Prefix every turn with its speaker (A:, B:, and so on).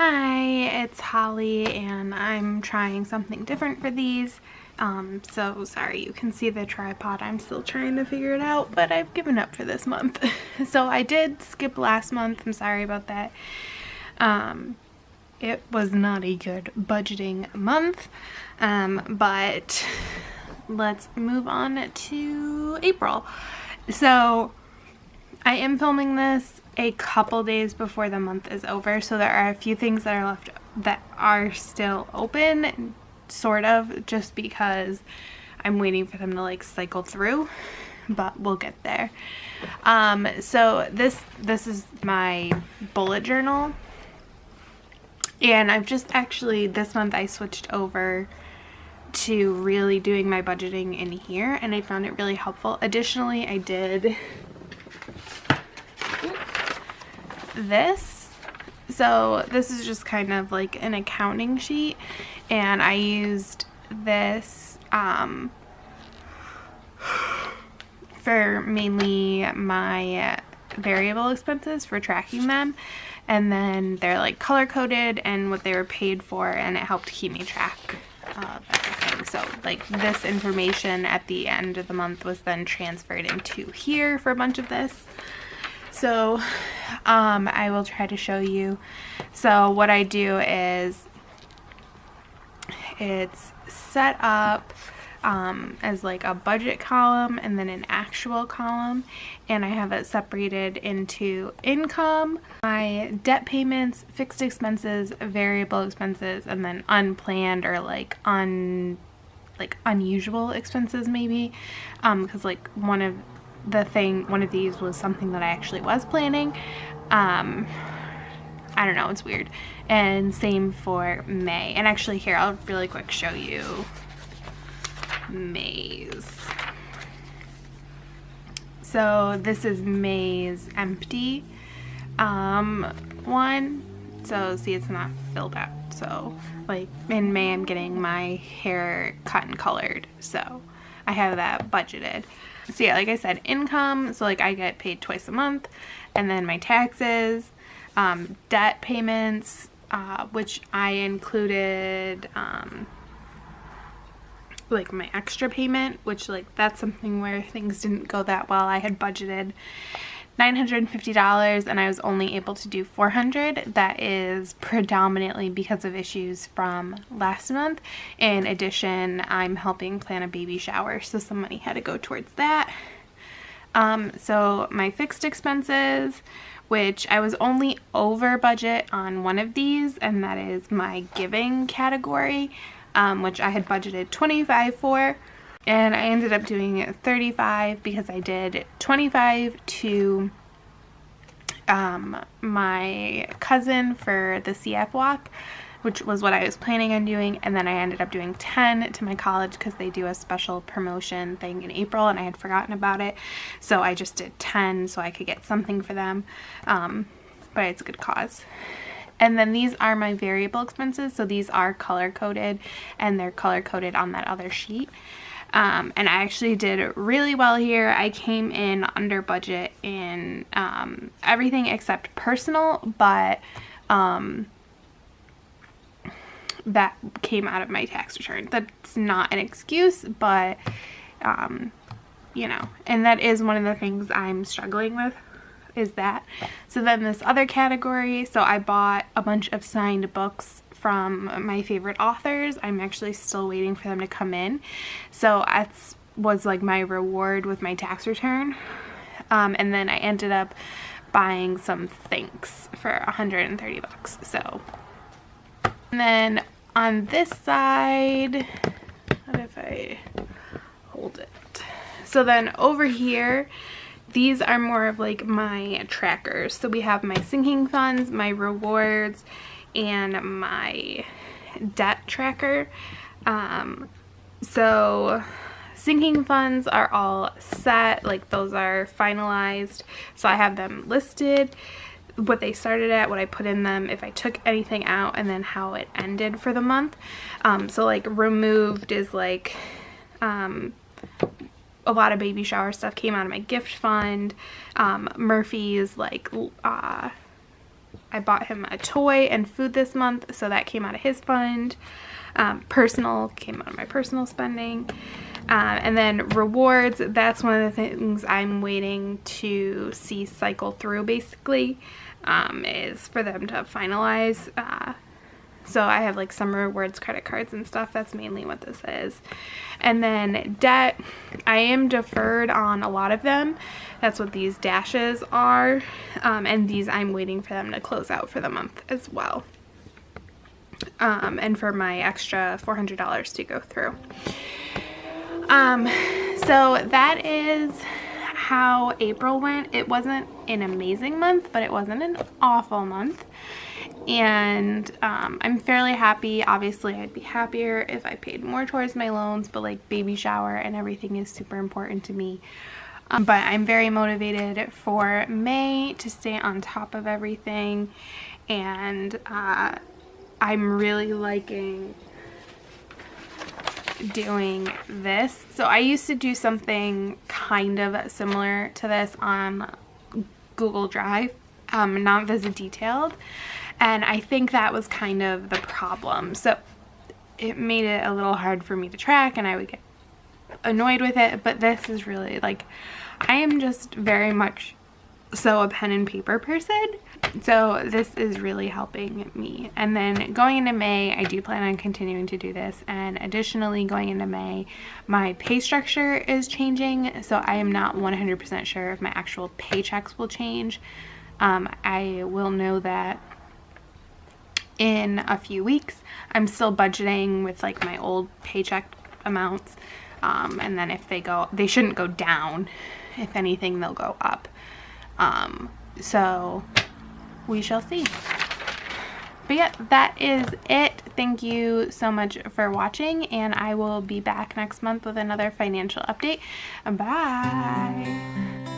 A: Hi, it's Holly and I'm trying something different for these. So sorry, you can see the tripod. I'm still trying to figure it out, but I've given up for this month. So I did skip last month. I'm sorry about that. It was not a good budgeting month, but let's move on to April. So I am filming this a couple days before the month is over, so there are a few things that are left that are still open, sort of, just because I'm waiting for them to like cycle through, but we'll get there. So this is my bullet journal, and I've just actually this month I switched over to really doing my budgeting in here, and I found it really helpful. Additionally, I did this. So this is just kind of like an accounting sheet, and I used this for mainly my variable expenses for tracking them, and then they're like color coded and what they were paid for, and it helped keep me track of everything. So like this information at the end of the month was then transferred into here for a bunch of this. So I will try to show you. So what I do is it's set up as like a budget column and then an actual column, and I have it separated into income, my debt payments, fixed expenses, variable expenses, and then unplanned or like unusual expenses maybe, because like one of these was something that I actually was planning. I don't know, it's weird. And same for May. And actually here, I'll really quick show you May's. So this is May's empty one. So see, it's not filled out. So like in May, I'm getting my hair cut and colored. So I have that budgeted. So yeah, like I said, income, so like I get paid twice a month, and then my taxes, debt payments, which I included like my extra payment, which like that's something where things didn't go that well. I had budgeted $950 and I was only able to do $400. That is predominantly because of issues from last month. In addition, I'm helping plan a baby shower, so some money had to go towards that. So my fixed expenses, which I was only over budget on one of these, and that is my giving category, which I had budgeted $25 for. And I ended up doing $35 because I did $25 to my cousin for the CF walk, which was what I was planning on doing, and then I ended up doing $10 to my college because they do a special promotion thing in April and I had forgotten about it. So I just did $10 so I could get something for them, but it's a good cause. And then these are my variable expenses, so these are color coded, and they're color coded on that other sheet. And I actually did really well here. I came in under budget in everything except personal, but that came out of my tax return. That's not an excuse, but you know, and that is one of the things I'm struggling with, is that. So then this other category, so I bought a bunch of signed books from my favorite authors. I'm actually still waiting for them to come in. So that was like my reward with my tax return. And then I ended up buying some Thinks for $130. So, and then on this side, what if I hold it? So then over here, these are more of like my trackers. So we have my sinking funds, my rewards, and my debt tracker. So sinking funds are all set, like those are finalized. So I have them listed, what they started at, what I put in them, if I took anything out, and then how it ended for the month. So like removed is like a lot of baby shower stuff came out of my gift fund. Murphy's like I bought him a toy and food this month, so that came out of his fund. Personal came out of my personal spending. And then rewards, that's one of the things I'm waiting to see cycle through, basically, is for them to finalize. So I have like some rewards credit cards and stuff. That's mainly what this is. And then debt, I am deferred on a lot of them. That's what these dashes are. And these I'm waiting for them to close out for the month as well. And for my extra $400 to go through. So that is how April went. It wasn't an amazing month, but it wasn't an awful month. And I'm fairly happy. Obviously, I'd be happier if I paid more towards my loans, but like baby shower and everything is super important to me. But I'm very motivated for May to stay on top of everything. And I'm really liking doing this. So I used to do something kind of similar to this on Google Drive, not as detailed, and I think that was kind of the problem. So it made it a little hard for me to track, and I would get annoyed with it. But this is really like, I am just very much so a pen and paper person, so this is really helping me. And then going into May, I do plan on continuing to do this, and additionally going into May, my pay structure is changing, so I am not 100% sure if my actual paychecks will change. I will know that in a few weeks. I'm still budgeting with like my old paycheck amounts, and then if they shouldn't go down. If anything, they'll go up. So we shall see. But yeah, that is it. Thank you so much for watching, and I will be back next month with another financial update. Bye.